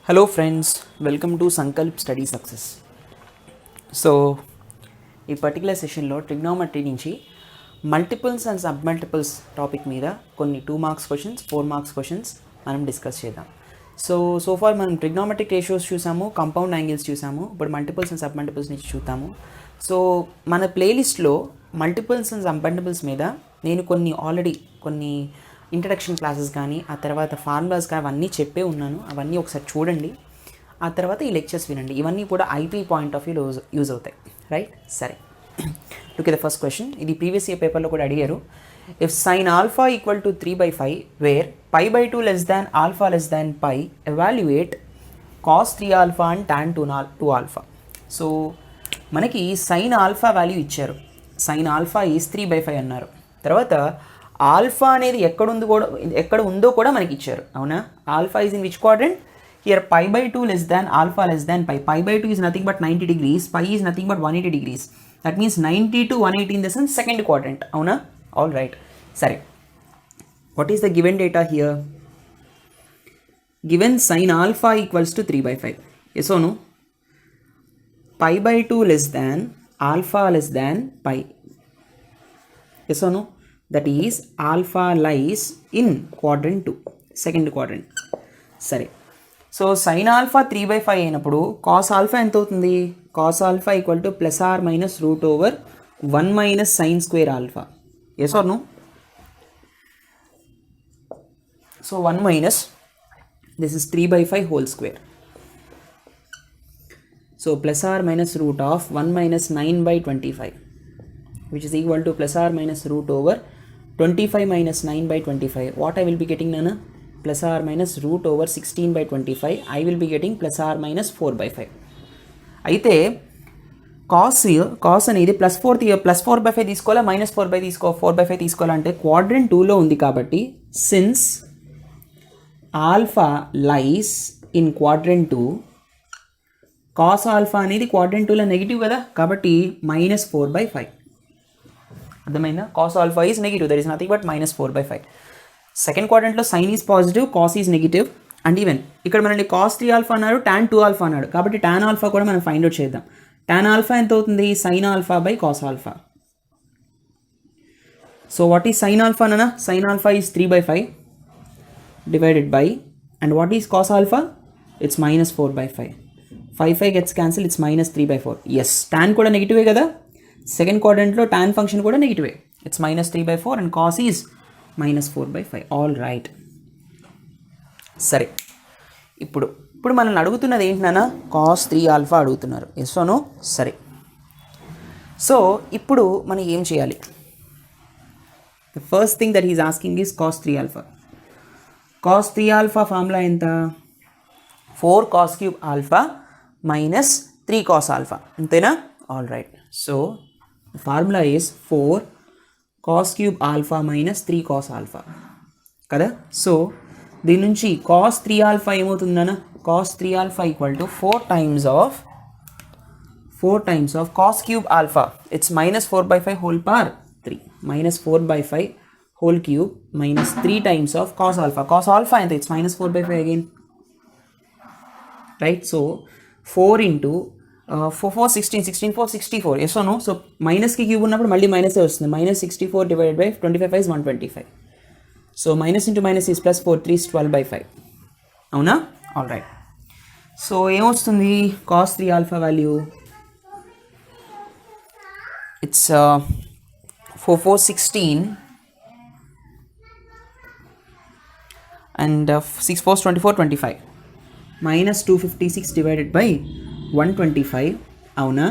Hello friends, welcome to Sankalp Study Success. So ఈ particular సెషన్లో trigonometry నుంచి multiples and sub multiples topic మీద కొన్ని 2 మార్క్స్ క్వశ్చన్స్ 4 మార్క్స్ క్వశ్చన్స్ మనం discuss చేద్దాం. సో ఫార్ మనం ట్రిగ్నోమెట్రిక్ రేషియోస్ చూసాము, కాంపౌండ్ యాంగిల్స్ చూసాము, ఇప్పుడు మల్టిపుల్స్ అండ్ సబ్ మల్టిపుల్స్ నుంచి చూద్దాము. సో మన ప్లేలిస్ట్లో మల్టిపుల్స్ అండ్ సబ్ మల్టిపుల్స్ మీద నేను ఆల్రెడీ కొన్ని ఇంట్రడక్షన్ క్లాసెస్ కానీ ఆ తర్వాత ఫార్ములాస్ కానీ అవన్నీ చెప్పే ఉన్నాను. అవన్నీ ఒకసారి చూడండి, ఆ తర్వాత ఈ లెక్చర్స్ వినండి. ఇవన్నీ కూడా ఐపీ పాయింట్ ఆఫ్ వ్యూలో యూజ్ అవుతాయి, రైట్? సరే, look at the first question. ఇది ప్రీవియస్ ఇయర్ పేపర్లో కూడా అడిగారు. If sine alpha equal to 3/5 where π/2 less than alpha less than π, evaluate cos 3 alpha and tan 2 alpha. So మనకి సైన్ ఆల్ఫా వాల్యూ ఇచ్చారు. Sine alpha is 3/5 అన్నారు. తర్వాత alpha అనేది ఎక్కడ ఉందో కూడా మనకి ఇచ్చారు, అవునా? Alpha is in which quadrant? Here π/2 less than alpha less than π. π/2 is nothing but 90 degrees, π is nothing but 180 degrees. That means 90 to 180 in the sense second quadrant, అవునా? All right. సరే, what is the given data here? Given sine alpha equals to 3/5. ఎస్ ఓ నో? π/2 less than alpha less than π. ఎస్ ఓ నో? That is alpha lies in quadrant 2, second quadrant. సరే, so sine alpha 3/5 అయినప్పుడు cos alpha ఎంత అవుతుంది? Cos alpha equal to +r-√1 minus sine square alpha. Yes or no? So 1 minus this is 3/5 whole square. So +r-√1 minus 9/25, which is equal to +r-√25 minus 9/25. What I will be getting, Nana? +r-√16/25. I will be getting +r-4/5. అయితే cos అనేది +4/5 తీసుకోవాలా -4/5 తీసుకోవాలంటే quadrant 2లో ఉంది కాబట్టి since alpha lies in quadrant 2, cos alpha అనేది quadrant 2లో negative కదా, కాబట్టి -4/5. అర్థమైందా? Cos alpha is negative, that is nothing but -4/5. Second క్వాడ్రంట్లో sine is positive, cos is negative. And even ఇక్కడ మనల్ని కాస్ 3 ఆల్ఫా అన్నాడు, టాన్ 2 ఆల్ఫా అన్నాడు, కాబట్టి టాన్ ఆల్ఫా కూడా మనం ఫైండ్ అవుట్ చేద్దాం. టాన్ ఆల్ఫా ఎంత అవుతుంది? Sine alpha by cos alpha. So what is sign alpha అన్న? Sine alpha is 3/5 divided by, and what is cos alpha? It's -4/5. 5 gets cancelled, it's -3/4. Yes, tan కూడా నెగిటివే కదా, second క్వాడ్రంట్లో tan function కూడా నెగిటివే. It's -3/4 and cos is -4/5. All right. సరే, ఇప్పుడు మనల్ని అడుగుతున్నది ఏంటన్నా? కాస్ 3 ఆల్ఫా అడుగుతున్నారు. ఎస్ ఓ నో? సరే, సో ఇప్పుడు మనం ఏం చేయాలి? The first thing that is asking is cos 3 alpha. Cos 3 alpha formula ఎంత? 4 cos cube alpha minus 3 cos alpha, అంతేనా? All right. So the formula is 4 cos cube alpha minus 3 cos alpha కదా. So దీని నుంచి cos 3 alpha ఏమవుతుందన్న? cos 3 alpha equal to 4 times of cos cube alpha. It's -4/5 whole power 3, -4/5 whole cube minus 3 times of cos alpha. Cos alpha and it's -4/5 again, right? So 4 into 4 16 16 4 64. Yes oh no? So మైనస్కి cube ఉన్నప్పుడు మళ్ళీ మైనసే వస్తుంది. -64 divided by 25 is 125. So minus into minus is +4 3 is 12/5, అవునా? All right. So ఏమొస్తుంది cos 3 alpha value? It's 4 16 and 6 4 24 25 -256 divided by 125, అవునా?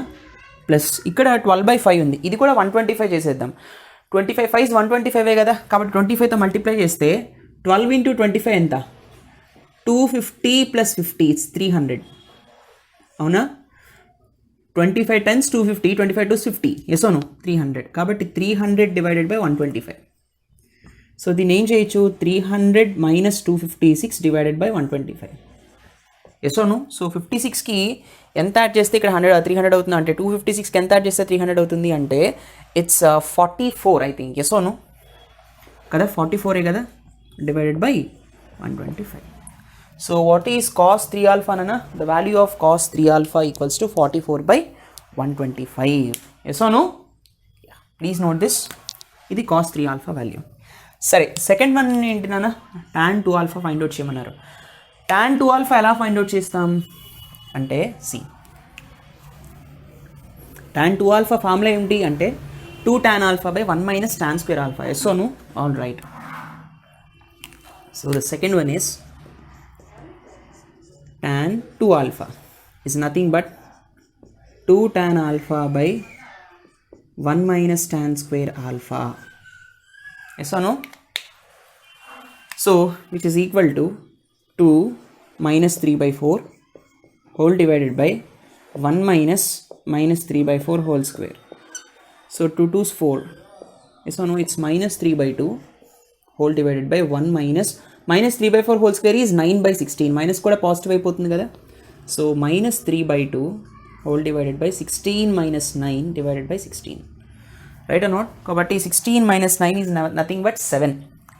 Plus ఇక్కడ 12/5 ఉంది, ఇది కూడా 125 చేసేద్దాం. 25 5 125 కదా, కాబట్టి 25తో మల్టిప్లై చేస్తే 12 into 25 ఎంత? 250 + 50 ఇట్స్ 300, అవునా? 25 times 250, 25 to 50, yes oh no? 300, కాబట్టి 300 డివైడెడ్ బై 125. సో దీన్ని ఏం చేయొచ్చు? 300 - 256 divided by 125. Yes oh no? So 56కి ఎంత యాడ్ చేస్తే ఇక్కడ 300 అవుతుంది అంటే 256కి ఎంత యాడ్ చేస్తే 300 అవుతుంది అంటే it's 44 I think. Yes oh no కదా? 44 కదా, divided by 125. So what is cos 3 alpha అన్న? The value of cos 3 alpha equals to 44/125. Yes no? Please note this. ఇది cos 3 alpha వాల్యూ. సరే, సెకండ్ వన్ ఏంటి నాన్న? tan 2 alpha ఫైండ్ అవుట్ చేయమన్నారు. tan 2 alpha ఎలా ఫైండ్ అవుట్ చేస్తాం అంటే, సి tan 2 alpha ఫార్ములా ఏంటి అంటే 2 tan alpha by 1 minus tan square alpha. Yes or no? All right. So the second one is tan 2 alpha is nothing but 2 tan alpha by 1 minus tan square alpha. Yes or no? So which is equal to 2 minus 3 by 4 whole divided by 1 minus 3 by 4 whole square. So 2 2's 4. Yes or no? It's minus 3 by 2 whole divided by 1 minus 3 by 4 whole square is 9 by 16. Minus కూడా positive అయిపోతుంది కదా. So minus 3 by 2 whole divided by 16 minus 9 divided by 16. Right or not? కాబట్టి 16 minus 9 is nothing but 7.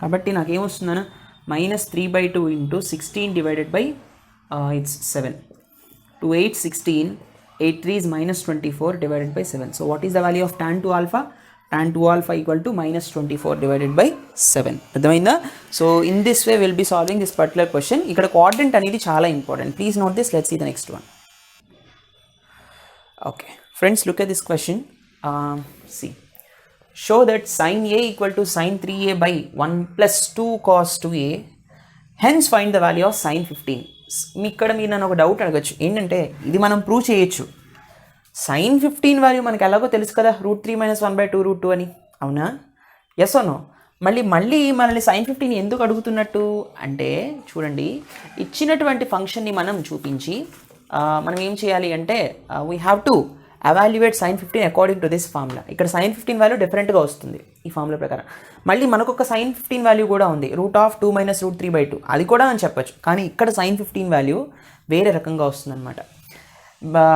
కాబట్టి నాకు ఏమొస్తుందన్న minus 3 by 2 into 16 divided by it's 7. 2 8 16. 8 3 is minus 24 divided by 7. So what is the value of tan 2 alpha? Tan 2 alpha equal to minus 24 divided by 7. అర్థమైందా? So in this way will be solving this particular question. ఇక్కడ coordinate అనేది చాలా important. Please note this. Let's see the next one. Okay friends, look at this question. See show that sin a equal to sin 3a by 1 plus 2 cos 2a. Hence find the value of sin 15. ఇక్కడ మీరు నన్ను ఒక doubt అడగచ్చు. ఏంటంటే ఇది మనం prove చేయొచ్చు. sin 15 value మనకి ఎలాగో తెలుసు కదా, √3 - 1/2 √2 అని. అవునా? ఎస్ ఓ నో? మళ్ళీ మనల్ని sin 15 ఎందుకు అడుగుతున్నట్టు అంటే, చూడండి, ఇచ్చినటువంటి ఫంక్షన్ని మనం చూపించి మనం ఏం చేయాలి అంటే we have to evaluate sin 15 according to this formula. ఇక్కడ sin 15 వాల్యూ డిఫరెంట్గా వస్తుంది ఈ ఫార్ములా ప్రకారం. మళ్ళీ మనకు ఒక sin 15 వాల్యూ కూడా ఉంది, √2 - √3/2. అది కూడా అని చెప్పచ్చు. కానీ ఇక్కడ sin 15 వాల్యూ వేరే రకంగా వస్తుంది అనమాట.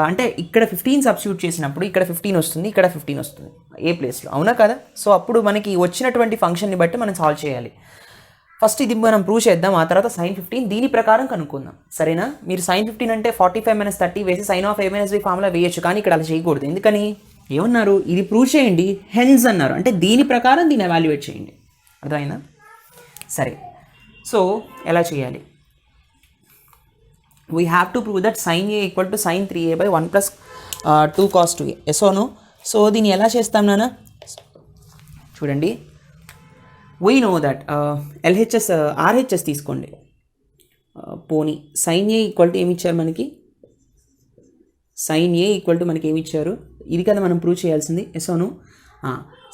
అంటే ఇక్కడ 15 సబ్స్టిట్యూట్ చేసినప్పుడు ఇక్కడ 15 వస్తుంది, ఇక్కడ 15 వస్తుంది ఏ ప్లేస్లో. అవునా కదా? సో అప్పుడు మనకి వచ్చినటువంటి ఫంక్షన్ని బట్టి మనం సాల్వ్ చేయాలి. ఫస్ట్ ఇది మనం ప్రూవ్ చేద్దాం, ఆ తర్వాత sin 15 దీని ప్రకారం కనుక్కుందాం. సరేనా? మీరు sin 15 అంటే 45 - 30 వేసి sin of a - b formula వేయచ్చు. కానీ ఇక్కడ అలా చేయకూడదు. ఎందుకని? ఏమన్నారు? ఇది ప్రూవ్ చేయండి, హెన్స్ అన్నారు. అంటే దీని ప్రకారం దీన్ని ఎవాల్యుయేట్ చేయండి. అర్థమైందా? సరే, సో ఎలా చేయాలి? we have to prove that sin a equal to sin 3a by 1 plus 2 cos 2a. yes or no? So దీన్ని ఎలా చేస్తాం నాన్న? చూడండి, we know that LHS RHS తీసుకోండి. పోనీ sin a ఈక్వల్ టు ఏమి ఇచ్చారు మనకి? sin a ఈక్వల్ టు మనకి ఏమి ఇచ్చారు? ఇది కదా మనం ప్రూవ్ చేయాల్సింది. yes or no?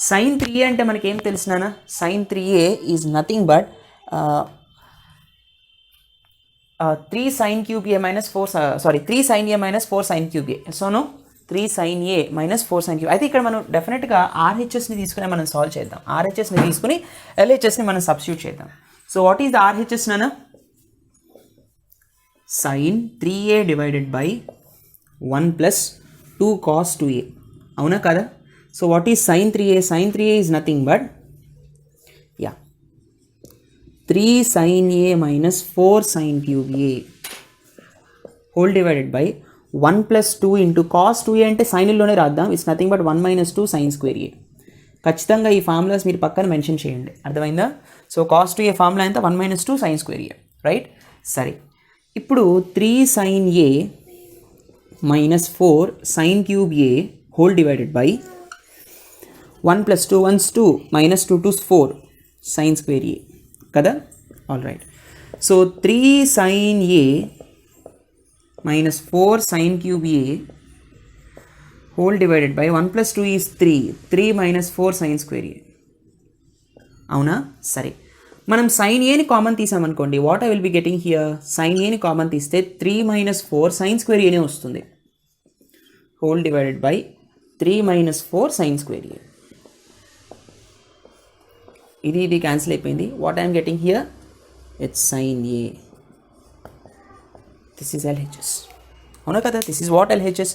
sin 3a అంటే మనకి ఏం తెలుసు నాన్న? sin 3a is nothing but 3 sin cube a minus 4 3 sin a minus 4 sin cube a. So no 3 sin a minus 4 sin cube. అయితే ఇక్కడ మనం డెఫినెట్గా RHSని తీసుకుని మనం సాల్వ్ చేద్దాం. RHSని తీసుకుని LHSని మనం సబ్స్టిట్యూట్ చేద్దాం. So what is the RHS నాన్న? sin 3a divided by 1 plus 2 cos 2a. అవునా కదా? So what is sin 3a? sin 3a is nothing but 3 sin a minus 4 sin cube a whole divided by 1 plus 2 into cos 2a అంటే సైన్లోనే రాద్దాం. It's nothing but 1 minus 2 sin square a. ఖచ్చితంగా ఈ formulas మీరు పక్కన mention చేయండి. అర్థమైందా? So cos 2a formula ఎంత? 1 minus 2 sin square a. Right? సరే, ఇప్పుడు 3 sin a minus 4 sin cube a whole divided by 1 plus 2 1's 2 minus 2 2's 4 sin square a కదా? All right. So 3 sin a minus 4 sin cube a whole divided by 1 plus 2 is 3 minus 4 sin square a. అవునా? సరే, మనం sin a ని common తీసామనుకోండి, what I will be getting here? sin a ని common తీస్తే 3 minus 4 sin square a నే వస్తుంది, whole divided by 3 minus 4 sin square a. ఇది క్యాన్సిల్ అయిపోయింది. What I'm getting here? It's sin a. This is LHS. అవునా కదా? This is what LHS.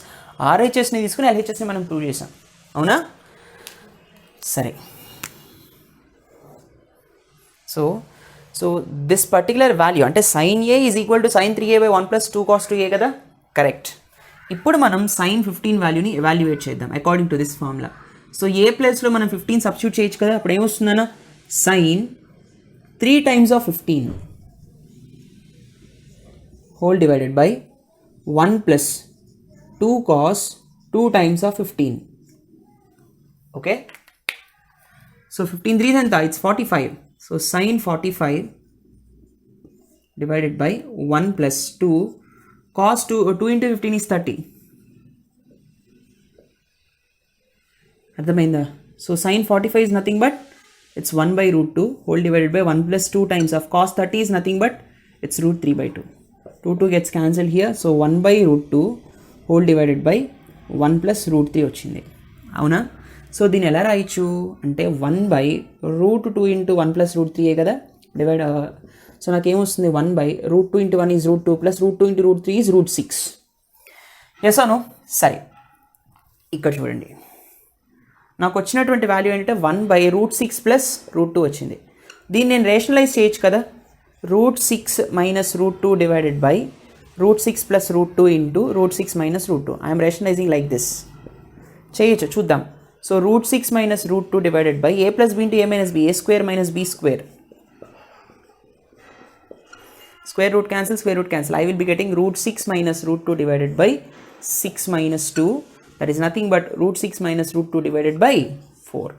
RHSని తీసుకుని LHSని మనం ప్రూవ్ చేసాం. అవునా? సరే, so so this particular value అంటే sine a is equal to sine 3a by 1 plus 2 cos 2a కదా, కరెక్ట్. ఇప్పుడు మనం సైన్ 15 వాల్యూని ఎవాల్యుయేట్ చేద్దాం according to this formula. So a ప్లేస్లో మనం 15 సబ్స్టిట్యూట్ చేయొచ్చు కదా, అప్పుడు ఏమొస్తుందన్న sine 3 times of 15 whole divided by 1 plus 2 cos 2 times of 15. Okay, so 15 3 ఎంత, it's 45. So sine 45 divided by 1 plus 2 cos 2 into 15 is 30. అర్థమైందా? So sine 45 is nothing but it's 1 by root 2 whole divided by 1 plus 2 times of cos 30 is nothing but it's root 3 by 2. 2 gets cancelled here. So 1 by root 2 whole divided by 1 plus root 3 వచ్చింది, అవునా? So దీన్ని ఎలా రాయొచ్చు అంటే 1 by root 2 into 1 plus root 3 కదా, divide. So నాకేమొస్తుంది 1 by root 2 into 1 is root 2 plus root 2 into root 3 is root 6. Yes అను? సరే, ఇక్కడ చూడండి, నాకు వచ్చినటువంటి వాల్యూ ఏంటంటే 1 by root 6 plus root 2 వచ్చింది. దీన్ని నేను రేషనలైజ్ చేయొచ్చు కదా, root 6 minus root 2 divided by root 6 plus root 2 into root 6 minus root 2. I'm rationalising like this. చేయొచ్చు, చూద్దాం. So root 6 minus root 2 divided by a plus b into a minus b, a square minus b square. Square root cancel, square root cancel. I will be getting root 6 minus root 2 divided by 6 minus 2. That is nothing but root 6 minus root 2 divided by 4.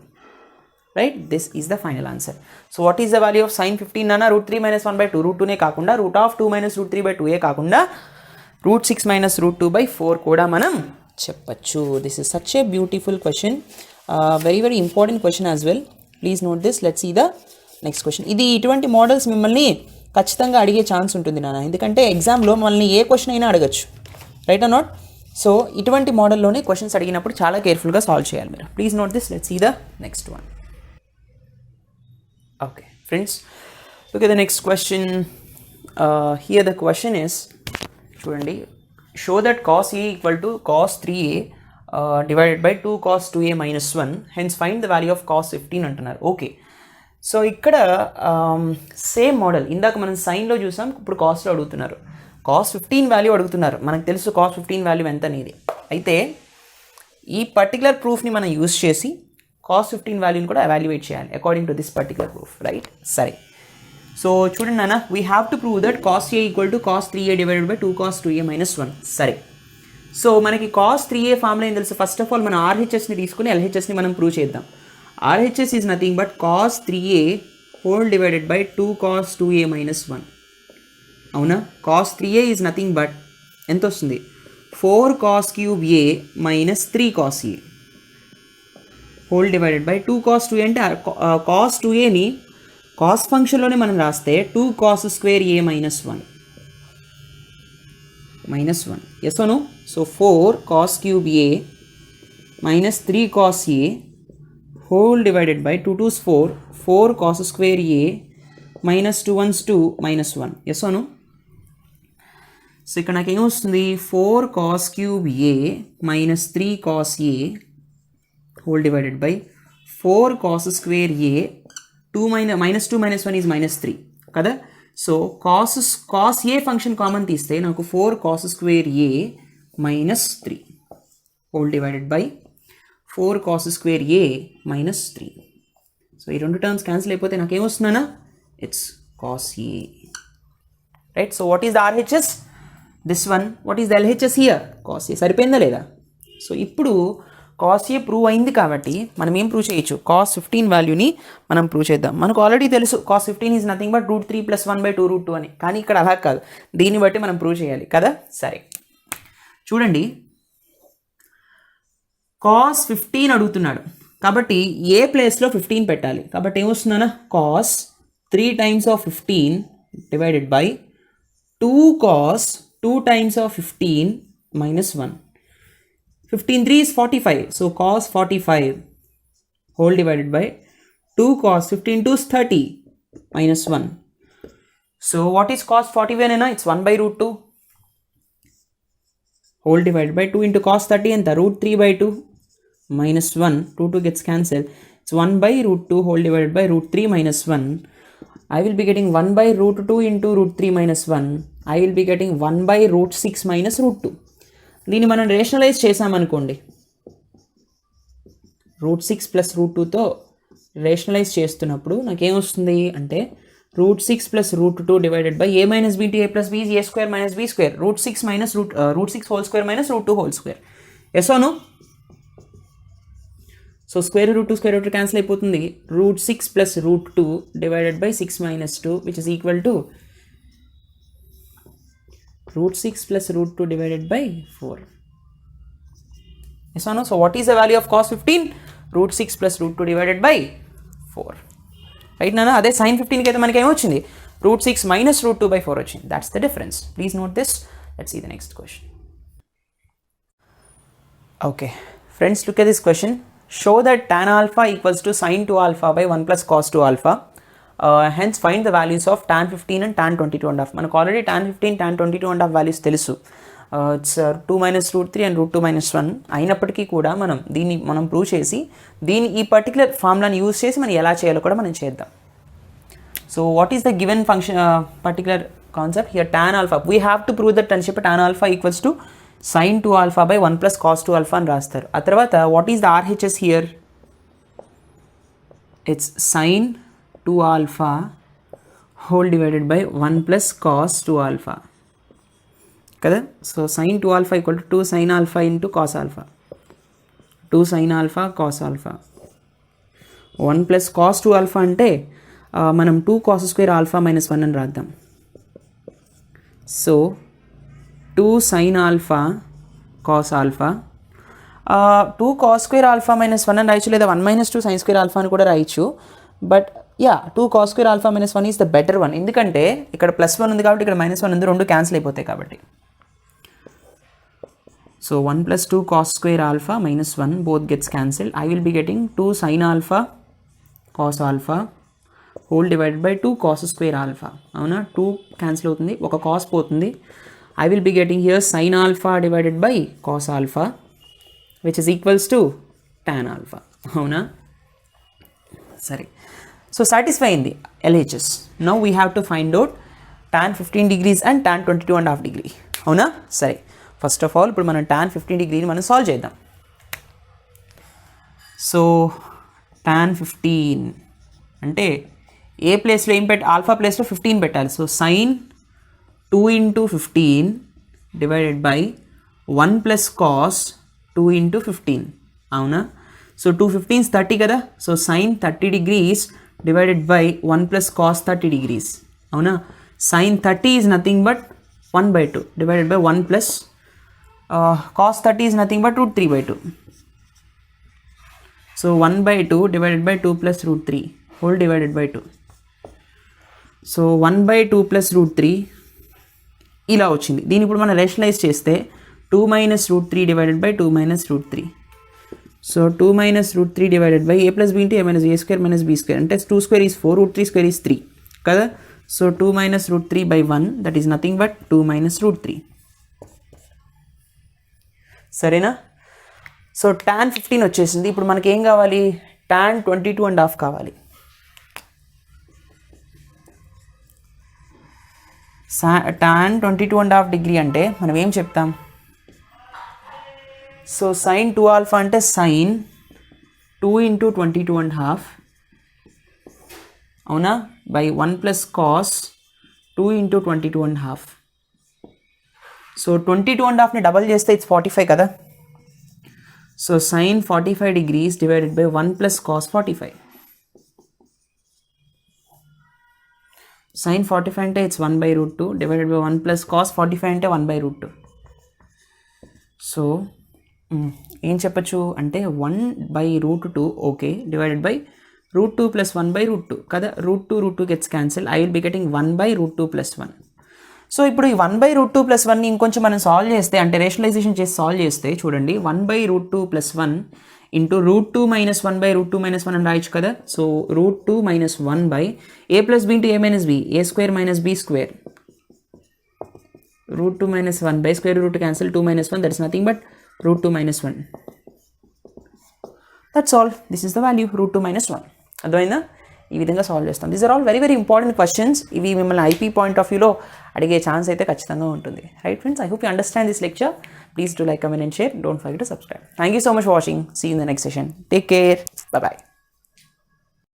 Right? This is the final answer. So what is the value of sin 15 nana? Root 3 minus 1 by 2. Root 2 ne kakunda. Root of 2 minus root 3 by 2 kakunda. Root 6 minus root 2 by 4 kuda manam cheppachu. This is such a beautiful question. Very very important question as well. Please note this. Let's see the next question. ఇది ఇటువంటి models మిమ్మల్ని ఖచ్చితంగా అడిగే chance ఉంటుంది నాన్న, ఎందుకంటే ఎగ్జామ్లో మనల్ని ఏ క్వశ్చన్ అయినా అడగచ్చు, రైట్ ఆర్ నాట్? సో ఇటువంటి మోడల్లోనే క్వశ్చన్స్ అడిగినప్పుడు చాలా కేర్ఫుల్గా సాల్వ్ చేయాలి మీరు. Please note this. Let's see the next one. Okay friends, look at the next question. Here the question is, చూడండి, show that cos a equal to cos 3a divided by 2 cos 2a minus 1, hence find the value of cos 15 అంటున్నారు. Okay, so ఇక్కడ same model, ఇందాక మనం సైన్లో చూసాం, ఇప్పుడు కాస్ట్లో అడుగుతున్నారు. cos 15 value అడుగుతున్నారు. మనకు తెలుసు cos 15 వాల్యూ ఎంత అనేది. అయితే ఈ పర్టికులర్ ప్రూఫ్ని మనం యూజ్ చేసి cos 15 వాల్యూని కూడా ఎవాల్యుయేట్ చేయాలి according to this particular proof, right? సరే, సో చూడండి నాన్న, we have to prove that cos a equal to cos 3a divided by 2 cos 2a minus 1. సరే, సో మనకి cos 3a ఫార్ములా ఏం తెలుసు? ఫస్ట్ ఆఫ్ ఆల్ మన RHSని తీసుకుని LHSని మనం ప్రూవ్ చేద్దాం. RHS is nothing but cos 3a whole divided by 2 cos 2a minus 1. అవునా? cos 3a is nothing but ఎంత వస్తుంది? 4 cos cube a minus 3 cos a whole divided by 2 cos 2a అంటే cos 2aని cos ఫంక్షన్లోనే మనం రాస్తే 2 cos square a minus 1 yes or no? So 4 cos cube a minus 3 cos a whole divided by 2 2's 4 cos square a minus 2 1's 2 minus 1. yes or no? So ఇక్కడ నాకు ఏమొస్తుంది? 4 cos cube a minus 3 cos a whole divided by 4 cos square a 2 minus 2 minus 1 is minus 3 కదా. So cos a function common తీస్తే నాకు 4 cos square a minus 3 whole divided by 4 cos square a minus 3. So ఈ రెండు terms cancel అయిపోతే నాకు ఏమొస్తుందన్నా? It's cos a, right? So what is the RHS? This one. What is the LHS here? cos a. సరిపోయిందా లేదా? So ఇప్పుడు cos a prove అయింది కాబట్టి మనం ఏం ప్రూవ్ చేయొచ్చు? cos 15 వాల్యూని మనం ప్రూవ్ చేద్దాం. మనకు ఆల్రెడీ తెలుసు cos 15 is nothing but root 3 plus 1 by 2 root 2 అని, కానీ ఇక్కడ అలా కాదు, దీన్ని బట్టి మనం ప్రూవ్ చేయాలి కదా. సరే, చూడండి, cos 15 అడుగుతున్నాడు కాబట్టి ఏ ప్లేస్లో 15 పెట్టాలి. కాబట్టి ఏమొస్తుందన్నా? cos 3 times of 15 divided by 2 cos 2 times of 15 minus 1. 15 3 is 45. So cos 45 whole divided by 2 cos 15 2 is 30 minus 1. So what is cos 41? It's 1 by root 2 whole divided by 2 into cos 30 and the root 3 by 2 minus 1. 2 gets cancelled. It's 1 by root 2 whole divided by root 3 minus 1. I will be getting 1 by root 2 into root 3 minus 1. I will be getting 1 by root 6 minus root 2. దీన్ని మనం rationalise చేసామనుకోండి, route 6 plus root 2తో rationalise చేస్తున్నప్పుడు నాకేమొస్తుంది అంటే root 6 plus root 2 divided by a minus b into a plus b is a square minus b square. Root 6 minus root 6 whole square minus root 2 whole square. Yes or no? So square root 2 square root cancel అయిపోతుంది. Root 6 plus root 2 divided by 6 minus 2 which is equal to root 6 plus root 2 divided by 4. Yes or no? So what is the value of cos 15? Root 6 plus root 2 divided by 4. Right నాన్న, అదే sign 15కి అయితే మనకి ఏమొచ్చింది, route 6 minus root 2 by 4 వచ్చింది. That's the difference. Please note this. Let's see the next question. Okay friends, look at this question. Show that tan alpha equals to sin 2 alpha by 1 plus cos 2 alpha. Hence find the values of tan 15 and tan 22.5. మనకు already tan 15 tan 22.5 values తెలుసు. It's 2 minus root 3 and root 2 minus 1. అయినప్పటికీ కూడా దీన్ని prove చేసి ఈ particular ఫార్ములాని use చేసి మనం ఎలా చేయాలో కూడా మనం చేద్దాం. So what is the given function particular concept here, tan alpha. We have to prove that అని చెప్పి tan alpha equals to sin 2 alpha by 1 plus cos 2 alpha అని రాస్తారు. ఆ తర్వాత what is the RHS here, it's sin 2 alpha whole divided by 1 plus cos 2 alpha కదా. So sin 2 alpha equal to 2 sin alpha into cos alpha, 2 sin alpha cos alpha. 1 plus cos 2 alpha అంటే మనం 2 cos square alpha minus 1 అని రాద్దాం. So 2 sin alpha cos alpha, 2 cos square alpha minus 1 అని రాయొచ్చు, లేదా 1 minus 2 sin square alpha అని కూడా రాయొచ్చు. But 2 cos square alpha minus 1 is the better one, ఎందుకంటే ఇక్కడ +1 ఉంది కాబట్టి ఇక్కడ -1 ఉంది, రెండు క్యాన్సిల్ అయిపోతాయి కాబట్టి. So 1 plus 2 cos square alpha minus 1 both gets cancelled. I will be getting 2 sin alpha cos alpha whole divided by 2 cos square alpha. అవునా, 2 cancel అవుతుంది, ఒక cos పోతుంది. I will be getting here sin alpha divided by cos alpha which is equals to tan alpha. అవునా, సరే. So satisfy అయింది LHS. Now we have to find out tan 15 degrees and tan 22.5 degree. అవునా, సరే. First of all ఇప్పుడు మనం tan 15 డిగ్రీని మనం solve చేద్దాం. సో tan 15 అంటే ఏ ప్లేస్లో ఏం ఆల్ఫా ప్లేస్లో 15 పెట్టాలి. So sin 2 into 15 divided by 1 plus cos 2 into 15. అవునా, సో 2 15s 30 కదా. So sin 30 degrees divided by 1 plus cos 30 degrees. అవునా, sin 30 is nothing but 1 by 2 divided by 1 plus cos 30 is nothing but root 3 by 2. So 1 by 2 divided by 2 plus root 3 whole divided by 2. So 1 by 2 plus root 3 ఇలా వచ్చింది. దీన్ని ఇప్పుడు మనం rationalise చేస్తే 2 minus root 3 divided by 2 minus root 3. So 2 minus root 3 divided by a plus b into a minus a square minus b square. అంటే 2 square is 4, root 3 square is 3 కదా. So 2 minus root 3 by 1 that is nothing but 2 minus root 3. సరేనా. So tan 15 వచ్చేసింది. ఇప్పుడు మనకి ఏం కావాలి, tan 22.5 కావాలి. tan 22.5 degree అంటే మనం ఏం చెప్తాం, సో sin 2 alpha అంటే sin 2 into 22.5 అవునా by 1 plus cos 2 into 22.5. So 22.5ని డబల్ చేస్తే ఇట్స్ 45 కదా. So sin 45 degrees divided by 1 plus cos 45. sin 45 అంటే it's 1 by root 2 divided by 1 plus cos 45 అంటే 1 by root 2. సో ఏం చెప్పచ్చు అంటే 1 by root 2 okay divided by root 2 plus 1 by root 2 కదా. root 2 gets cancelled. I will be getting 1 by root 2 plus 1. So ఇప్పుడు ఈ 1 by root 2 plus 1ని ఇంకొంచెం మనం సాల్వ్ చేస్తే, అంటే రేషనలైజేషన్ చేసి సాల్వ్ చేస్తే చూడండి, 1 by root 2 plus 1 into root 2 minus 1 by root 2 minus 1 అని రాయొచ్చు కదా. So root 2 minus 1 by a plus b into a minus b, a square minus b square. root 2 minus 1 by square root cancel, 2 minus 1 that is nothing but root 2 minus 1. That's all. This is the value root 2 minus 1. అర్థమైందా. ఈ విధంగా solve చేస్తాం. These are all very very important questions. ఇవి మిమ్మల్ని IP point of వ్యూలో అడిగే chance అయితే ఖచ్చితంగా ఉంటుంది. Right friends, I hope you understand this lecture. Please do like, comment and share. Don't forget to subscribe. Thank you so much for watching. See you in the next session. Take care. Bye bye.